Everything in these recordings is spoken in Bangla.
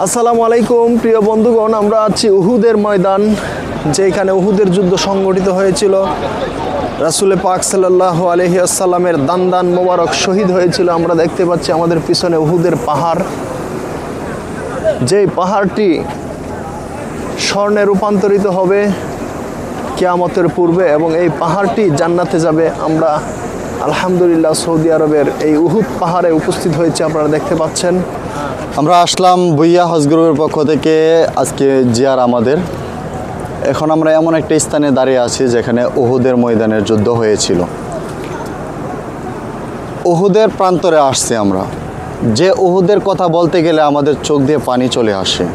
আসসালামু আলাইকুম প্রিয় বন্ধুগণ, আমরা আছি উহুদের ময়দান, যেখানে উহুদের যুদ্ধ সংগঠিত হয়েছিল। রাসূল পাক সাল্লাল্লাহু আলাইহি ওয়াসাল্লামের দান মোবারক শহীদ হয়েছিল। আমরা দেখতে পাচ্ছি আমাদের পিছনে উহুদের পাহাড়, যেই পাহাড়টি স্বর্ণে রূপান্তরিত হবে কিয়ামতের পূর্বে এবং এই পাহাড়টি জান্নাতে যাবে। আমরা আলহামদুলিল্লাহ সৌদি আরবের এই উহুদ পাহাড়ে উপস্থিত হয়েছে, আপনারা দেখতে পাচ্ছেন। আমরা আসলাম ভুইয়া হজ গ্রুপের পক্ষ থেকে। আজকে জিয়ার আমাদের এখন আমরা এমন একটা স্থানে দাঁড়িয়ে আছি যেখানে উহুদের ময়দানের যুদ্ধ হয়েছিল। উহুদের প্রান্তরে আসছি আমরা, যে উহুদের কথা বলতে গেলে আমাদের চোখ দিয়ে পানি চলে আসে।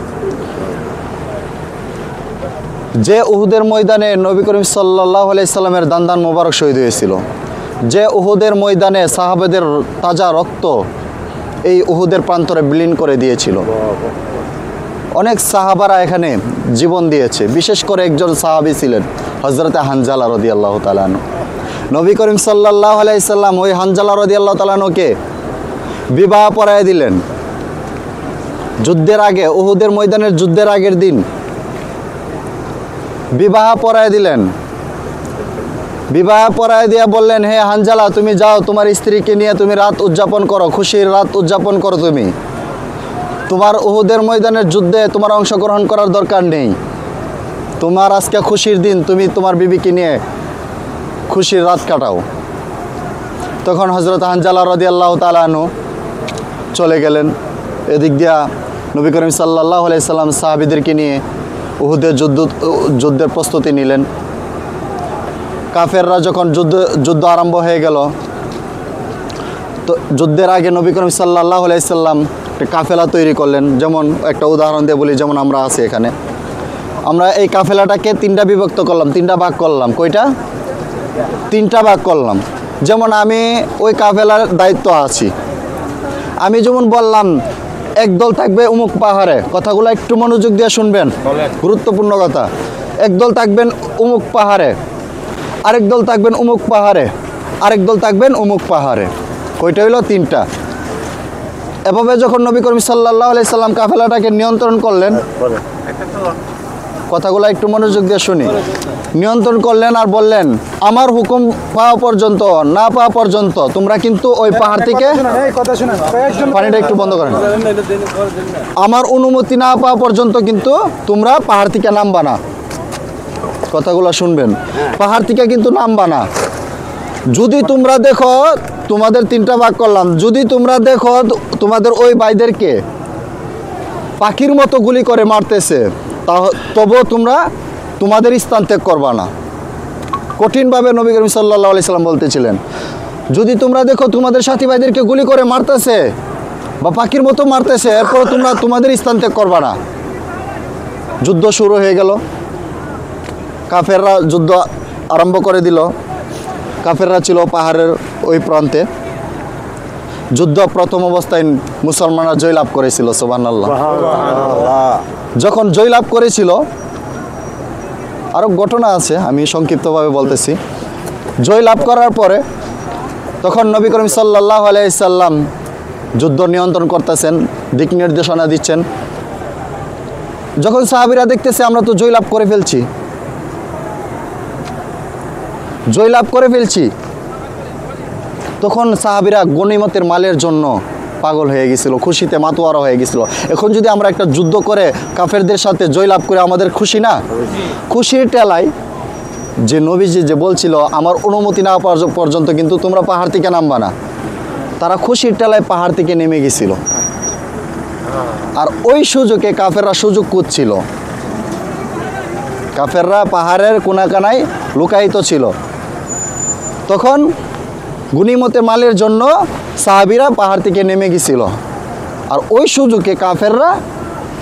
যে উহুদের ময়দানে নবী করিম সাল্লাল্লাহু আলাইহি সাল্লামের দান মোবারক শহীদ হয়েছিল, যে উহুদের ময়দানে সাহাবাদের তাজা রক্ত এই উহুদের প্রান্তরে বিলীন করে দিয়েছিল। অনেক সাহাবারা এখানে জীবন দিয়েছে। বিশেষ করে একজন সাহাবী ছিলেন হযরতে হানজালা রাদিয়াল্লাহু তাআলা আনহু। নবী করিম সাল্লাল্লাহু আলাইহি সাল্লাম ওই হানজালা রাদিয়াল্লাহু তাআলা আনহুকে বিবাহ পড়ায় দিলেন যুদ্ধের আগে, উহুদের ময়দানের যুদ্ধের আগের দিন বিবাহ পড়ায় দিলেন। বিবাহ পড়ায় দিয়ে বললেন, হে হানজালা, তুমি যাও, তোমার স্ত্রীকে নিয়ে তুমি রাত উদযাপন করো, খুশির রাত উদযাপন করো। তুমি তোমার উহুদের ময়দানের যুদ্ধে তোমার অংশগ্রহণ করার দরকার নেই। তোমার আজকে খুশির দিন, তুমি তোমার বিবিকে নিয়ে খুশির রাত কাটাও। তখন হযরত হানজালা রাদিয়াল্লাহু তাআলা আনহু চলে গেলেন। এদিক দিয়া নবী করিম সাল্লাল্লাহু আলাইহি সাল্লাম সাহাবীদেরকে নিয়ে উহুদের যুদ্ধের প্রস্তুতি নিলেন। কাফেররা যখন যুদ্ধ আরম্ভ হয়ে গেল, তো যুদ্ধের আগে নবী করিম সাল্লাল্লাহু আলাইহি সাল্লাম একটা কাফেলা তৈরি করলেন। যেমন একটা উদাহরণ দিয়ে বলি, যেমন আমরা আছি এখানে, আমরা এই কাফেলাটাকে তিনটা বিভক্ত করলাম, তিনটা ভাগ করলাম। কয়টা? তিনটা ভাগ করলাম। যেমন আমি ওই কাফেলার দায়িত্ব আছি। আমি যেমন বললাম একদল থাকবে অমুক পাহাড়ে, কথাগুলো একটু মনোযোগ দিয়ে শুনবেন, গুরুত্বপূর্ণ কথা। একদল থাকবেন অমুক পাহাড়ে, আরেক দল থাকবেন অমুক পাহাড়ে, আরেক দল থাকবেন অমুক পাহাড়ে। কয়টা হইল? তিনটা। এভাবে যখন নবী করিম সাল্লাল্লাহু আলাইহি সাল্লাম কাফেলাটাকে নিয়ন্ত্রণ করলেন, কথাগুলো একটু মনোযোগ দিয়ে শুনি, নিয়ন্ত্রণ করলেন আর বললেন, আমার হুকুম পাওয়া পর্যন্ত না পাওয়া পর্যন্ত তোমরা কিন্তু ওই পাহাড় থেকে, পানিটা একটু বন্ধ করেন, আমার অনুমতি না পাওয়া পর্যন্ত কিন্তু তোমরা পাহাড় থেকে নামবা না। কথাগুলো শুনবেন, পাহাড় থেকে কিন্তু নামবা না। যদি তোমরা দেখো, তোমাদের তিনটা ভাগ করলাম, যদি তোমরা দেখো তোমাদের ওই ভাইদেরকে পাখির মতো গুলি করে মারতেছে, তবুও তোমরা তোমাদের স্থান ত্যাগ করবা না। কঠিনভাবে নবী করিম সাল্লাল্লাহু আলাইহি সাল্লাম বলতেছিলেন, যদি তোমরা দেখো তোমাদের সাথী ভাইদেরকে গুলি করে মারতেছে বা পাখির মতো মারতেছে, এরপর তোমরা তোমাদের স্থান ত্যাগ করবা না। যুদ্ধ শুরু হয়ে গেল। কাফেররা যুদ্ধ আরম্ভ করে দিল। কাফেররা ছিল পাহাড়ের ওই প্রান্তে। যুদ্ধ প্রথম অবস্থায় মুসলমানরা জয়লাভ করেছিল, সুবহানাল্লাহ। যখন জয়লাভ করেছিল, আরও ঘটনা আছে, আমি সংক্ষিপ্তভাবে বলতেছি। জয়লাভ করার পরে তখন নবী করিম সাল্লাল্লাহু আলাইহি সাল্লাম যুদ্ধ নিয়ন্ত্রণ করতেছেন, দিক নির্দেশনা দিচ্ছেন। যখন সাহাবীরা দেখতেছে আমরা তো জয়লাভ করে ফেলছি, তখন সাহাবীরা গনিমতের মালের জন্য পাগল হয়ে গেছিল, খুশিতে মাতোয়ারা হয়ে গেছিল। এখন যদি আমরা একটা যুদ্ধ করে কাফেরদের সাথে জয়লাভ করে, আমাদের খুশি না? খুশির টেলায় যে নবীজি যে বলছিল আমার অনুমতি না পাওয়া পর্যন্ত কিন্তু তোমরা পাহাড় থেকে নামবা না, তারা খুশির টেলায় পাহাড় থেকে নেমে গেছিল। আর ওই সুযোগে কাফেররা সুযোগ খুঁজছিল। কাফেররা পাহাড়ের কোনাকানায় লুকায়িত ছিল। তখন গনিমতে মালের জন্য সাহাবীরা পাহাড় থেকে নেমে গেছিল। আর ওই সুযোগে কাফেররা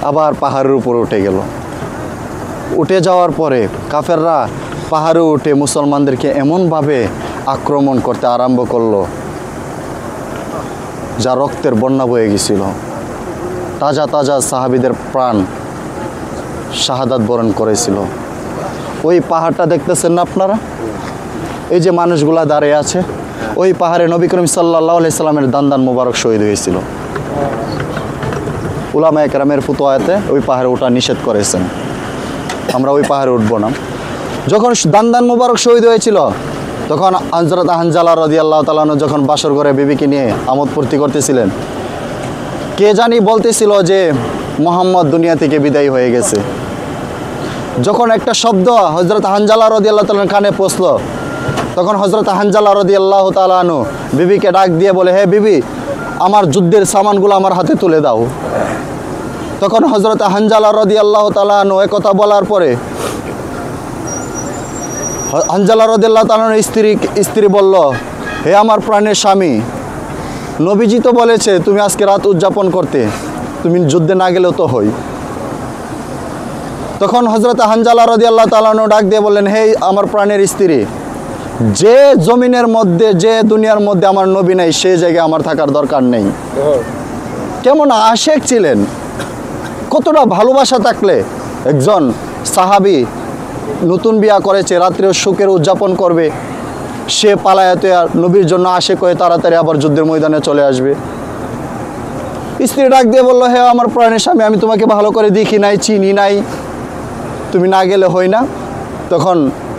আবার পাহাড়ের উপরে উঠে গেল। উঠে যাওয়ার পরে কাফেররা পাহাড়ে উঠে মুসলমানদেরকে এমনভাবে আক্রমণ করতে আরম্ভ করলো, যা রক্তের বন্যা বয়ে গেছিল। তাজা তাজা সাহাবীদের প্রাণ শাহাদাত বরণ করেছিল। ওই পাহাড়টা দেখতেছেন না আপনারা? এই যে মানুষগুলা দাঁড়িয়ে আছে, ওই পাহাড়ে নবী করিম সাল্লাল্লাহু আলাইহি সাল্লামের দান মোবারক শহীদ হয়েছিল। উলামায়ে কেরামের ফতোয়াতে ওই পাহাড়ে ওঠা নিষেধ করেছেন, আমরা ওই পাহাড়ে উঠবো না। যখন দান্দান মুবারক শহীদ হয়েছিল তখন হযরত হানজালা রাদিয়াল্লাহু তাআলা আনহু যখন বাসর ঘরে বিবিকে নিয়ে আমোদ ফুর্তি করতেছিলেন, কে জানি বলতেছিল যে মুহাম্মদ দুনিয়া থেকে বিদায় হয়ে গেছে। যখন একটা শব্দ হযরত হানজালা রাদিয়াল্লাহু তাআলার কানে পৌঁছলো তখন হযরত হানজালা রাদিয়াল্লাহু তাআলা আনহু বিবিকে ডাক দিয়ে বলে, হে বিবি, আমার যুদ্ধের সামানগুলো আমার হাতে তুলে দাও। তখন হযরত হানজালা রাদিয়াল্লাহু তাআলা আনহু এই কথা বলার পরে হানজালা রাদিয়াল্লাহু তাআলার স্ত্রী বলল, হে আমার প্রাণের স্বামী, নবীজি তো বলেছে তুমি আজকে রাত উদযাপন করতে, তুমি যুদ্ধে না গেলেও তো হই। তখন হযরত হানজালা রাদিয়াল্লাহু তাআলা আনহু ডাক দিয়ে বললেন, হে আমার প্রাণের স্ত্রী, যে জমিনের মধ্যে, যে দুনিয়ার মধ্যে আমার নবী নাই সেই জায়গায় আমার থাকার দরকার নেই। কেমন আশেক ছিলেন, কতটা ভালোবাসা থাকলে একজন সাহাবী নতুন বিয়া করেছে, রাত্রে সুখের উদযাপন করবে, সে পালায়াতে আর নবীর জন্য আশেক হয়ে তাড়াতাড়ি আবার যুদ্ধের ময়দানে চলে আসবে। স্ত্রী ডাক দিয়ে বললো, হে আমার প্রাণের স্বামী, আমি তোমাকে ভালো করে দেখি নাই, চিনি নাই, তুমি না গেলে হই না। তখন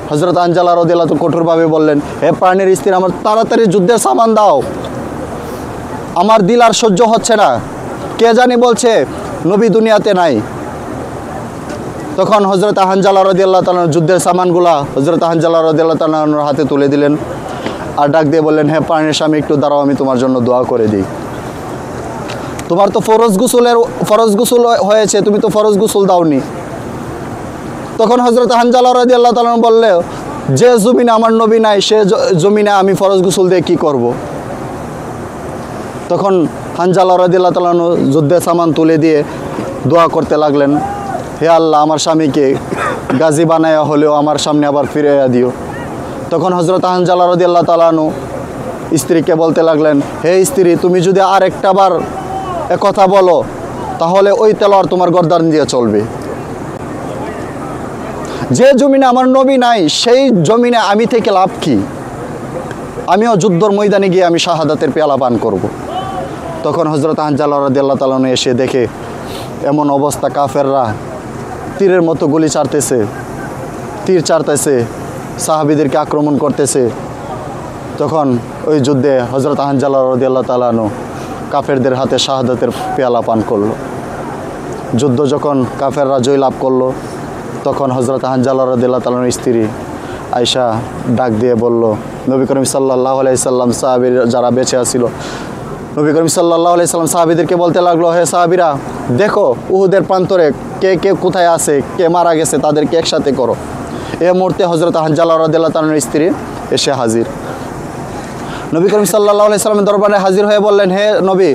হযরত হানজালা রাদিয়াল্লাহু তাআলা কঠোরভাবে বললেন, হে প্রাণের স্ত্রী, আমার তাড়াতাড়ি যুদ্ধের সামান দাও, আমার দিল আর সহ্য হচ্ছে না, কে জানি বলছে নবী দুনিয়াতে নাই। তখন হযরত হানজালা রাদিয়াল্লাহু তাআলা যুদ্ধের সামানগুলা হযরত হানজালা রাদিয়াল্লাহু তাআলার হাতে তুলে দিলেন আর ডাক দিয়ে বললেন, হে প্রাণের স্বামী, একটু দাঁড়াও, আমি তোমার জন্য দোয়া করে দিই। তোমার তো ফরজ গোসল হয়েছে, তুমি তো ফরজ গোসল দাওনি। তখন হযরত হানজালা রাদিয়াল্লাহু তাআলা বললে, যে জমিনে আমার নবী নাই সে জমিনে আমি ফরজ গোসল দিয়ে কী করব। তখন হানজালা রাদিয়াল্লাহু তাআলা যুদ্ধের সামান তুলে দিয়ে দোয়া করতে লাগলেন, হে আল্লাহ, আমার স্বামীকে গাজী বানায়া হলেও আমার সামনে আবার ফিরাইয়া দিও। তখন হযরত হানজালা রাদিয়াল্লাহু তাআলা স্ত্রীকে বলতে লাগলেন, হে স্ত্রী, তুমি যদি আর একটা বার কথা বলো তাহলে ওই তলোয়ার তোমার গর্দান দিয়ে চলবে। যে জমিনে আমার নবী নাই সেই জমিনে আমি থেকে লাভ কি? আমিও যুদ্ধর ময়দানে গিয়ে আমি শাহাদাতের পেয়ালা পান করব। তখন হযরত হানজালা রাদিয়াল্লাহু তাআলা এসে দেখে এমন অবস্থা, কাফেররা তীরের মতো গুলি চারতেছে, তীর চারতেছে, সাহাবীদেরকে আক্রমণ করতেছে। তখন ওই যুদ্ধে হযরত হানজালা রাদিয়াল্লাহু তাআলা কাফেরদের হাতে শাহাদাতের পেয়ালা পান করলো। যুদ্ধ যখন কাফেররা জয় লাভ করলো তখন হযরত হানজালা রাদিয়াল্লাহু তাআলার স্ত্রী আয়েশা ডাক দিয়ে বলল, নবী করিম সাল্লাল্লাহু আলাইহি সাল্লাম সাহাবীর যারা বেঁচে আছিল, নবী করিম সাল্লাল্লাহু আলাইহি সাল্লাম সাহাবীদেরকে বলতে লাগলো, হে সাহাবীরা, দেখো উহুদের প্রান্তরে কে কে কোথায় আছে, কে মারা গেছে, তাদেরকে একসাথে করো। এই মুহূর্তে হযরত হানজালা রাদিয়াল্লাহু তাআলার স্ত্রী এসে হাজির। নবী করিম সাল্লাল্লাহু আলাইহি সাল্লামের দরবারে হাজির হয়ে বললেন, হে নবী,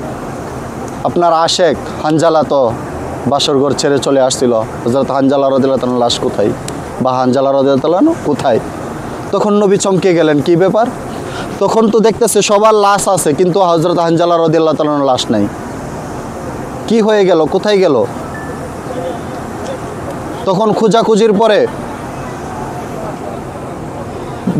আপনার আশেক হানজালা তো বাসরঘর ছেড়ে চলে আসছিল, হযরত হানজালা রাদিয়াল্লাহু তাআলার লাশ কোথায়, বা হানজালা রাদিয়াল্লাহু তাআলা কোথায়? তখন নবী চমকে গেলেন, কি ব্যাপার? তখন তো দেখতেছে সবার লাশ আছে কিন্তু হযরত হানজালা রাদিয়াল্লাহু তাআলার লাশ নাই। কি হয়ে গেল, কোথায় গেল? তখন খোঁজাখুঁজির পরে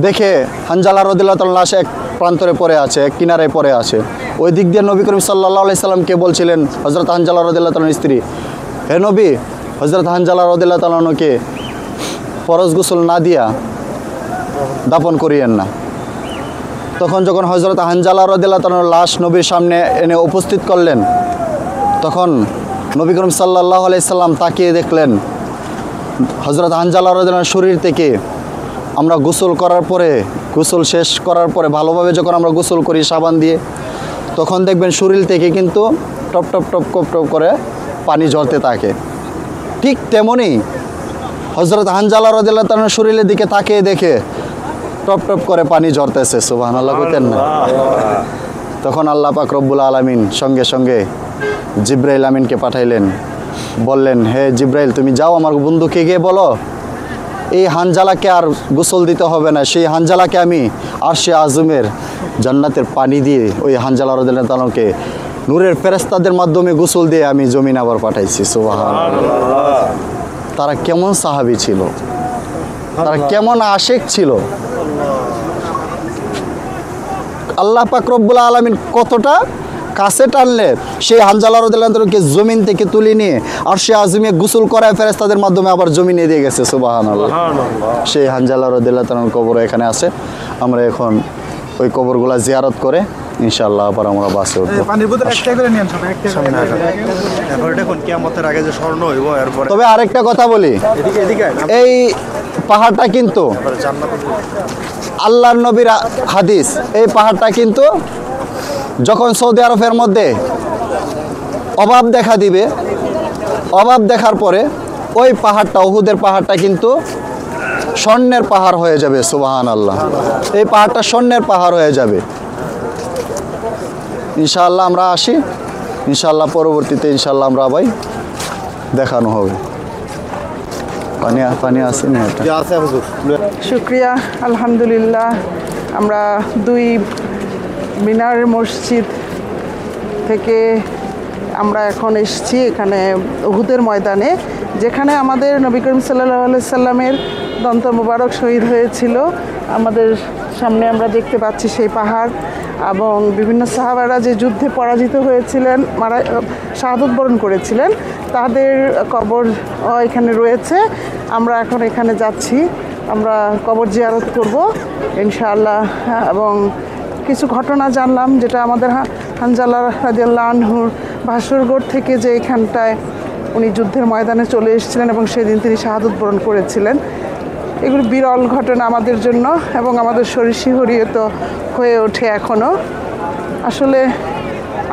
দেখে হানজালা রাদিয়াল্লাহু তাআলার লাশ এক প্রান্তরে পড়ে আছে, এক কিনারে পড়ে আছে। ওই দিক দিয়ে নবী করিম সাল্লাল্লাহু আলাইহি সাল্লামকে বলছিলেন হযরত হানজালা রাদিয়াল্লাহু তাআলার স্ত্রী, হে নবী, হযরত হানজালা রাদিয়াল্লাহু তাআলাকে ফরজ গোসল না দিয়া দাফন করিয়েন না। তখন যখন হযরত হানজালা রাদিয়াল্লাহু তাআলার লাশ নবীর সামনে এনে উপস্থিত করলেন তখন নবী করিম সাল্লাল্লাহু আলাইহি সাল্লাম তাকিয়ে দেখলেন হযরত হানজালা রাদিয়াল্লাহু শরীর থেকে আমরা গোসল করার পরে, গোসল শেষ করার পরে ভালোভাবে যখন আমরা গোসল করি সাবান দিয়ে, তখন দেখবেন শরীর থেকে কিন্তু top top top top top করে পানি ঝরতে থাকে। ঠিক তেমনই হযরত হানজালা রাদিয়াল্লাহু তাআলার শরীরের দিকে তাকিয়ে দেখে টপ টপ করে পানি ঝরতেছে। সুবহানাল্লাহ কইতেন না? তখন আল্লাহ পাক রব্বুল আলামিন সঙ্গে সঙ্গে জিবরাইল আমিনকে পাঠাইলেন, বললেন, হে জিবরাইল, তুমি যাও আমার বন্ধুকে গিয়ে বলো এই হানজালাকে আর গোসল দিতে হবে না, সেই হানজালাকে আমি আরশে আজমের জান্নাতের পানি দিয়ে ওই হানজালা রাদিয়াল্লাহু তাআলাকে নূরের ফেরেশতাদের মাধ্যমে গোসল দিয়ে আমি জমিন আবার পাঠাইছি। সুবহানাল্লাহ। তারা কেমন সাহাবী ছিল, তারা কেমন আশেক ছিল। আল্লাহ পাক রব্বুল আলামিন কতটা কাছে টানলে সেই হানজালা রাদিয়াল্লাহু আনহুকে জমিন থেকে তুলে নিয়ে আর সে আজমে গোসল করায় ফেরেশতাদের মাধ্যমে আবার জমিনে দিয়ে গেছে সুবহানাল্লাহ। সেই হানজালা রাদিয়াল্লাহু আনহুর কবর এখানে আছে। আমরা এখন ওই কবরগুলা জিয়ারত করে ইনশাআল্লাহ আবার আমরা বাসে উঠবো। পানির বোতল একটা করে নিয়েন সবাই, একটা করে। এখন দেখুন কিয়ামতের আগে যে স্বর্ণ হইব এরপরে তবে আরেকটা কথা বলি, এদিকে এদিকে এই পাহাড়টা কিন্তু আল্লাহর নবীর হাদিস, এই পাহাড়টা কিন্তু যখন সৌদি আরবের মধ্যে অভাব দেখা দিবে, অভাব দেখার পরে ওই পাহাড়টা, উহুদের পাহাড়টা কিন্তু স্বর্ণের পাহাড় হয়ে যাবে সুবহানাল্লাহ। এই পাহাড়টা স্বর্ণের পাহাড় হয়ে যাবে। ইনশাআল্লাহ আমরা আসি, ইনশাআল্লাহ পরবর্তীতে ইনশাআল্লাহ আমরা ভাই দেখানো হবে। পানি আসে না এটা? শুক্রিয়া, আলহামদুলিল্লাহ। আমরা দুই মিনার মসজিদ থেকে আমরা এখন এসেছি এখানে উহুদের ময়দানে, যেখানে আমাদের নবী করিম সাল্লাল্লাহু আলাইহি সাল্লামের দন্ত মোবারক শহীদ হয়েছিল। আমাদের সামনে আমরা দেখতে পাচ্ছি সেই পাহাড়, এবং বিভিন্ন সাহাবারা যে যুদ্ধে পরাজিত হয়েছিলেন, শাহাদত বরণ করেছিলেন, তাদের কবর এখানে রয়েছে। আমরা এখন এখানে যাচ্ছি, আমরা কবর জিয়ারত করব ইনশাআল্লাহ। এবং কিছু ঘটনা জানলাম, যেটা আমাদের হানজালা রাদিয়াল্লাহু আনহুর ভাসুরগড় থেকে যে এখানটায় উনি যুদ্ধের ময়দানে চলে এসেছিলেন এবং সেদিন তিনি শাহাদত বরণ করেছিলেন। এগুলো বিরল ঘটনা আমাদের জন্য, এবং আমাদের শরীর শিহরিত হয়ে ওঠে এখনও। আসলে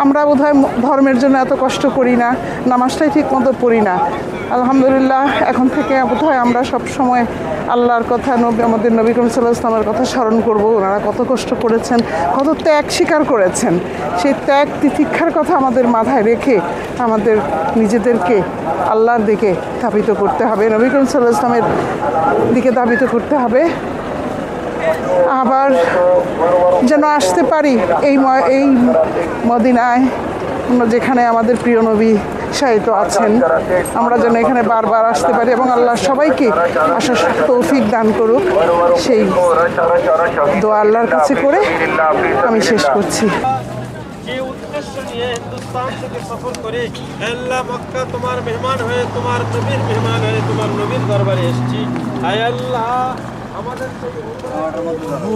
আমরা বোধহয় ধর্মের জন্য এত কষ্ট করি না, নামাজটাই ঠিক মতো পড়ি না। আলহামদুলিল্লাহ, এখন থেকে বোধহয় আমরা সব সময় আল্লাহর কথা, আমাদের নবী করিম সাল্লাল্লাহু আলাইহি ওয়াসাল্লামের কথা স্মরণ করব। ওনারা কত কষ্ট করেছেন, কত ত্যাগ স্বীকার করেছেন, সেই ত্যাগ তিতিক্ষার কথা আমাদের মাথায় রেখে আমাদের নিজেদেরকে আল্লাহর দিকে ধাবিত করতে হবে, নবী করিম সাল্লাল্লাহু আলাইহি ওয়াসাল্লামের দিকে ধাবিত করতে হবে। আবার যেন আসতে পারি এই মদিনায়, যেখানে আমাদের প্রিয় নবী শায়িত আছেন। আমরা যেন এখানে বারবার আসতে পারি, এবং আল্লাহ সবাইকে আসার তৌফিক দান করুক, সেই দোয়া আল্লাহর কাছে করে আমি শেষ করছি। যে উদ্দেশ্য নিয়ে হিন্দুস্তান থেকে সফর করে আল্লাহ মক্কা তোমার মেহমান হয়ে, তোমার নবীর মেহমান হয়ে, তোমার নবীর দরবারে এসেছি। হায় আল্লাহ, আমাদের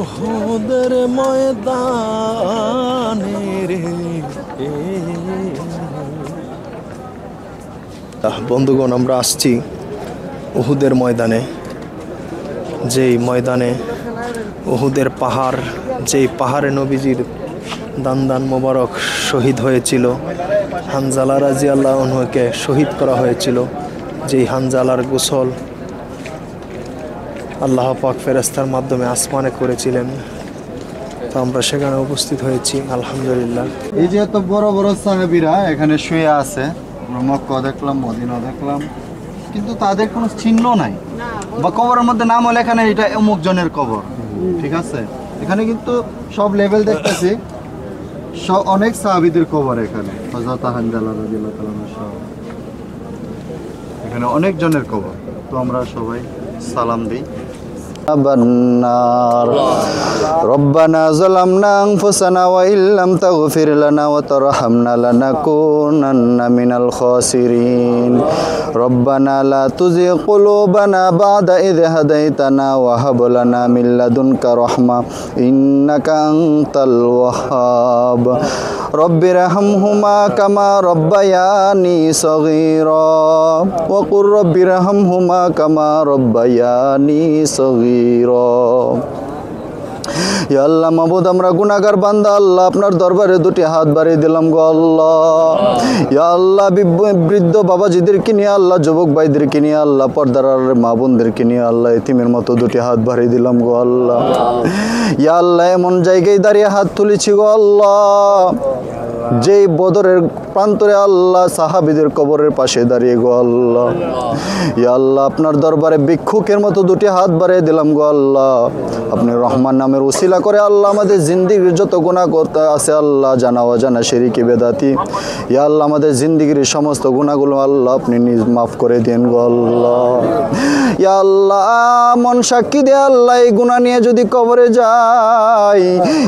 উহুদের ময়দানে রে। বন্ধুগণ, আমরা আসছি উহুদের ময়দানে, যেই ময়দানে উহুদের পাহাড়, যেই পাহাড়ে নবীজির দান মোবারক শহীদ হয়েছিল, হানজালা রাদিয়াল্লাহু আনহুকে শহীদ করা হয়েছিল, যেই হানজালার গোসল আল্লাহ পাক ফেরেশতার মাধ্যমে আসমানে করেছিলেন। তো আমরা সেখানে উপস্থিত হয়েছি আলহামদুলিল্লাহ। এই যে এত বড় বড় সাহাবীরা এখানে শুয়ে আছে, আমরা মক্কা দেখলাম, মদিনা দেখলাম, কিন্তু তাদের কোনো চিহ্ন নাই, বা কবরের মধ্যে নামও লেখা নেই এটা অমুক জনের কবর। ঠিক আছে, এখানে কিন্তু সব লেভেল দেখতেছি, সব অনেক সাহাবীদের কবর এখানে, হযরত হানজালা রাদিয়াল্লাহু তাআলা সহ এখানে অনেক জনের কবর। তো আমরা সবাই সালাম দিই। النار ربنا ظلمنا أنفسنا وإن لم تغفر لنا وترحمنا لنكونن من الخاسرين ربنا لا تزغ قلوبنا بعد إذ هديتنا وهب لنا من لدنك رحمة إنك أنت الوهاب رب ارحمهما كما ربياني صغيرا وقل رب ارحمهما كما ربياني صغيرا ইয়া আল্লাহ মাবুদ, আমরা গুনাহগার বান্দা আল্লাহ, আপনার দরবারে দুটি হাত বাড়িয়ে দিলাম গো আল্লাহ। ইয়া আল্লাহ, বৃদ্ধ বাবাজিদেরকে নিয়ে আল্লাহ, যুবক ভাইদেরকে নিয়ে আল্লাহ, পর্দার মা বোনদেরকে নিয়ে আল্লাহ, এতিমের মতো দুটি হাত বাড়িয়ে দিলাম গো আল্লাহ। ইয়া আল্লাহ, এমন জায়গায় দাঁড়িয়ে হাত তুলেছি গো আল্লাহ, যেই বদরের প্রান্তরে আল্লাহ সাহাবীদের কবরের পাশে দাঁড়িয়ে গো আল্লাহ। ইয়া আল্লাহ, আপনার দরবারে ভিক্ষুকের মতো দুটি হাত বাড়িয়ে দিলাম গো আল্লাহ। আপনি রহমান নামের উসিলা করে আল্লাহ আমাদের জিন্দিগির যত গুনাহ করতে আছে আল্লাহ, জানা অজানা শিরকি বেদাতি, ইয়া আল্লাহ আমাদের জিন্দিগির সমস্ত গুনাহগুলো আল্লাহ আপনি নিজ মাফ করে দেন গো আল্লাহ। ইয়া আল্লাহ, মন সাক্ষী দে আল্লাহ, এই গুনাহ নিয়ে যদি কবরে যাই,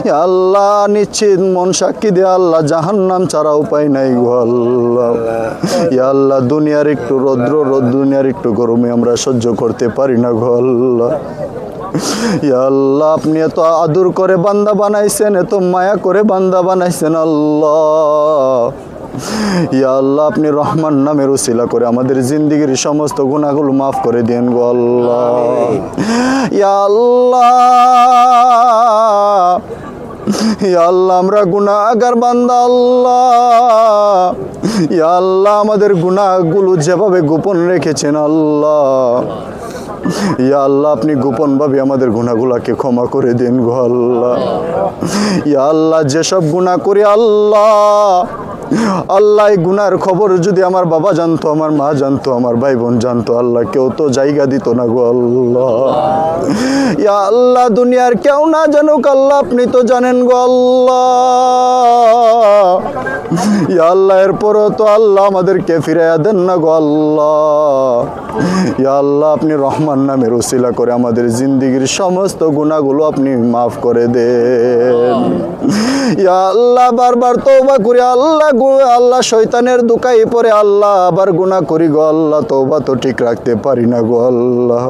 ইয়া আল্লাহ নিশ্চিত মন সাক্ষী দে আল্লাহ, জাহান রহমান নাম ছাড়া উপায় নাই গো আল্লাহ। ইয়া আল্লাহ দুনিয়ার একটু রৌদ্র দুনিয়ার একটু গরমে আমরা সহ্য করতে পারি না গো আল্লাহ। ইয়া আল্লাহ আপনি এত আদর করে বান্দা বানাইছেন, এত মায়া করে বান্দা বানাইছেন আল্লাহ। ইয়া আল্লাহ আপনি রহমান নামের উসিলা করে আমাদের জিন্দেগির সমস্ত গুনাহগুলো মাফ করে দেন গো আল্লাহ। ইয়া আল্লাহ, ইয়া আল্লাহ আমরা গুনাহগার বান্দা আল্লাহ। ইয়া আল্লাহ আমাদের গুনাহগুলো যেভাবে গোপন রেখেছেন আল্লাহ, ইয়া আল্লাহ আপনি গোপনভাবে আমাদের গুনাহগুলোকে ক্ষমা করে দেন গো আল্লাহ। ইয়া আল্লাহ যেসব গুনাহ করি আল্লাহ, আল্লাহ এই গুনার খবর যদি আমার বাবা জানতো, আমার মা জানতো, আমার ভাই বোন জানতো, আল্লাহ কেউ তো জায়গা দিত না গো আল্লাহ। ইয়া আল্লাহ দুনিয়ার কেউ না জানুক আল্লাহ আপনি তো জানেন গো আল্লাহ। ইয়া আল্লাহ এরপরও তো আল্লাহ আমাদেরকে ফিরাইয়া দেন না গো আল্লাহ। ইয়া আল্লাহ আপনি রহমান নামের উসিলা করে আমাদের জিন্দেগির সমস্ত গুনাহগুলো আপনি মাফ করে দেন। ইয়া আল্লাহ বারবার তওবা করি আল্লাহ, আল্লাহ শয়তানের দুকাই পড়ে আল্লাহ আবার গুনাহ করি গো আল্লাহ, তওবা তো ঠিক রাখতে পারি না গো আল্লাহ।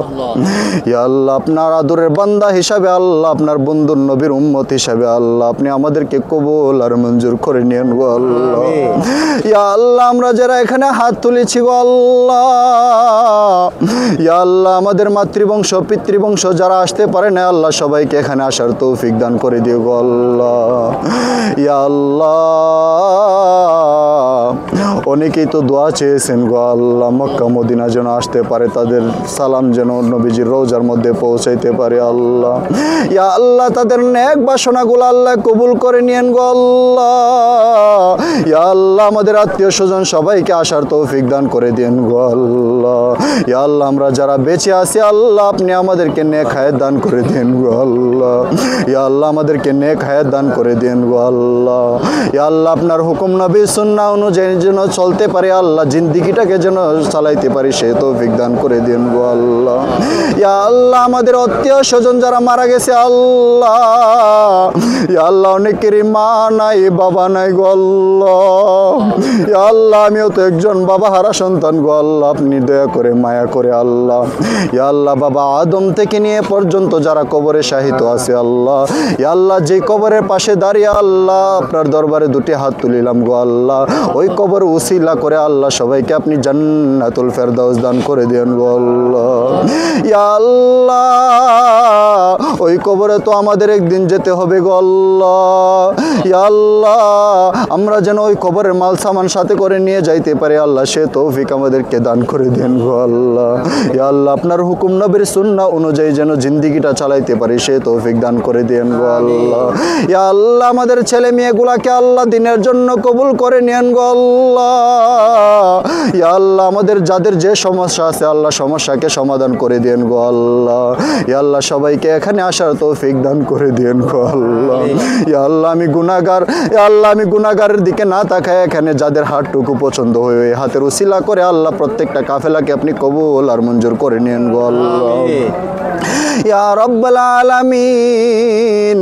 ইয়া আল্লাহ আপনার আদরের বান্দা হিসাবে আল্লাহ, আপনার বন্ধুর নবীর উম্মত হিসাবে আল্লাহ আপনি আমাদেরকে কবুল আর মঞ্জুর করে নেন গো আল্লাহ। ইয়া আল্লাহ আমরা যারা এখানে হাত তুলেছি গো আল্লাহ, ইয়া আল্লাহ আমাদের মাতৃবংশ পিতৃবংশ যারা আসতে পারে না আল্লাহ সবাইকে এখানে আসার তৌফিক দান করে দিও গো আল্লাহ। ইয়া আল্লাহ অনেকেই তো দোয়া চেয়েছেন গো আল্লাহ, মক্কা মদিনা যেন আসতে পারে, তাদের সালাম যেন নবীজির রওজার মধ্যে পৌঁছাইতে পারে আল্লাহ। ইয়া আল্লাহ তাদের নেক বাসনাগুলো আল্লাহ কবুল করে নিয়েন গো আল্লাহ। ইয়া আল্লাহ আমাদের আত্মীয় স্বজন সবাইকে আসার তৌফিক দান করে দেন গো আল্লাহ। ইয়া আল্লাহ আমরা যারা বেঁচে আছি আল্লাহ আপনি আমাদেরকে নেক হায়াত দান করে দেন গো আল্লাহ। ইয়া আল্লাহ আমাদেরকে নেক হায়াত দান করে দেন গো আল্লাহ। ইয়া আল্লাহ আপনার হুকুম নবী সুন্নাহ অনুযায়ী যেন চলতে পারে আল্লাহ, জিন্দেগিটাকে যেন চালাইতে পারি সে তৌফিক দান করে দেন গো আল্লাহ। ইয়া আল্লাহ আমাদের আত্মীয় স্বজন যারা মারা গেছে আল্লাহ, ইয়া আল্লাহ অনেকেরই মা নাই বাবা নাই গো আল্লাহ। ইয়া আল্লাহ আমিও তো একজন বাবা হারা সন্তান গো আল্লাহ, আপনি দয়া করে মায়া করে আল্লাহ। ইয়া আল্লাহ বাবা আদম থেকে নিয়ে পর্যন্ত যারা কবরে শাহিত আছে আল্লাহ, ইয়া আল্লাহ যে কবরের পাশে দাঁড়িয়ে আল্লাহ আপনার দরবারে দুটি হাত তুলিলাম গো আল্লাহ, ওই কবর উসিলা করে আল্লাহ সবাইকে আপনি জান্নাতুল ফেরদাউস দান করে দেন গো আল্লাহ। ইয়া আল্লাহ ওই কবরে তো আমাদের একদিন যেতে হবে গো আল্লাহ। ইয়া আল্লাহ আমরা যেন ওই কবরের মাল সামান সাথে করে নিয়ে যাইতে পারি আল্লাহ, সে তৌফিক আমাদেরকে দান করে দেন গো আল্লাহ। ইয়া আল্লাহ আপনার হুকুম নবীর সুন্নাহ অনুযায়ী যেন জিন্দেগিটা চালাইতে পারি সে তৌফিক দান করে দেন গো আল্লাহ। ইয়া আল্লাহ আমাদের ছেলে মেয়েগুলাকে আল্লাহ দিনের জন্য কবুল করে নেন গো আল্লাহ। ইয়া আল্লাহ আমাদের যাদের যে সমস্যা আছে আল্লাহ সমস্যাকে সমাধান করে দেন গো আল্লাহ। ইয়া আল্লাহ সবাইকে এখানে আসার তৌফিক দান করে দেন গো আল্লাহ। ইয়া আল্লাহ আমি গুনাহগার, ইয়া আল্লাহ আমি গুনাহগারের দিকে না তাকায় এখানে যাদের হাতটুকু পছন্দ হয়ে ওই হাতের উসিলা করে আল্লাহ প্রত্যেকটা কাফেলাকে আপনি কবুল আর মঞ্জুর করে নেন গো আল্লাহ। ইয়া রাব্বাল আলামিন,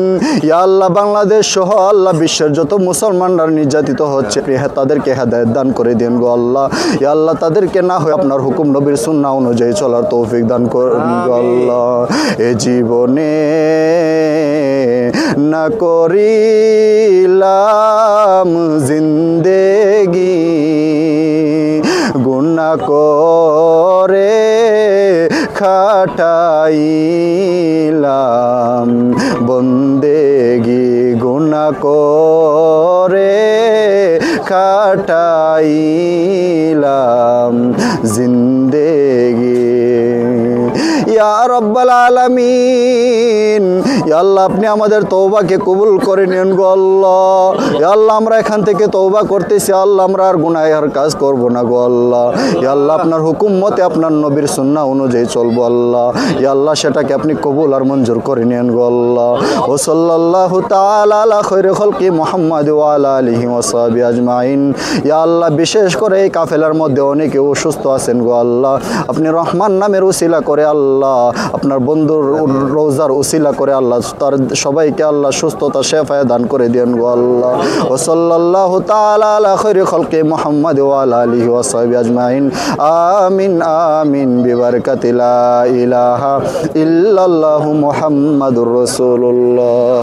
ইয়া আল্লাহ বাংলাদেশ সহ আল্লাহ বিশ্বের যত মুসলমানরা নির্যাতিত হচ্ছে তাদেরকে হেদায়েত দান করে দেন গো আল্লাহ। ইয়া আল্লাহ তাদেরকে না হয় আপনার হুকুম নবীর সুন্নাহ অনুযায়ী চলার তৌফিক দান করুন গো আল্লাহ। এ জীবনে না করিলাম জিন্দেগি, গুনাহ করে খাটাইলাম বন্দেগি, গুনাহ করে খাটাইলাম জিন্দেগি। ইয়া রাব্বাল আলামিন, ইয়া আল্লাহ আপনি আমাদের তওবাকে কবুল করে নেন গো আল্লাহ। ইয়া আল্লাহ আমরা এখান থেকে তওবা করতেছি আল্লাহ, আমরা আর গুনাহের কাজ করব না গো আল্লাহ। ইয়া আল্লাহ আপনার হুকুম মতে আপনার নবীর সুন্নাহ অনুযায়ী চলবো আল্লাহ। ইয়া আল্লাহ সেটাকে আপনি কবুল আর মঞ্জুর করে নেন গো আল্লাহ। ও সাল্লাল্লাহু তাআলা আলা খায়রি খালকি মুহাম্মাদ ওয়া আলা আলিহি ওয়া সাহবিহি আজমাইন। ইয়া আল্লাহ বিশেষ করে এই কাফেলার মধ্যে অনেকে অসুস্থ আছেন গো আল্লাহ, আপনি রহমান নামের উসিলা করে আল্লাহ আপনার বন্ধুর রোজার উসিলা করে আল্লাহ তার সবাইকে আল্লাহ সুস্থতা শেফায়ে দান করে দেন গো আল্লাহ। ও সাল্লাল্লাহু তাআলা আলা খায়রি খালকি মুহাম্মদ ওয়া আলা আলিহি ওয়া সাহবিহি আজমাইন। আমিন আমিন বিবারকাতি লা ইলাহা ইল্লাল্লাহু মুহাম্মাদুর রাসূলুল্লাহ।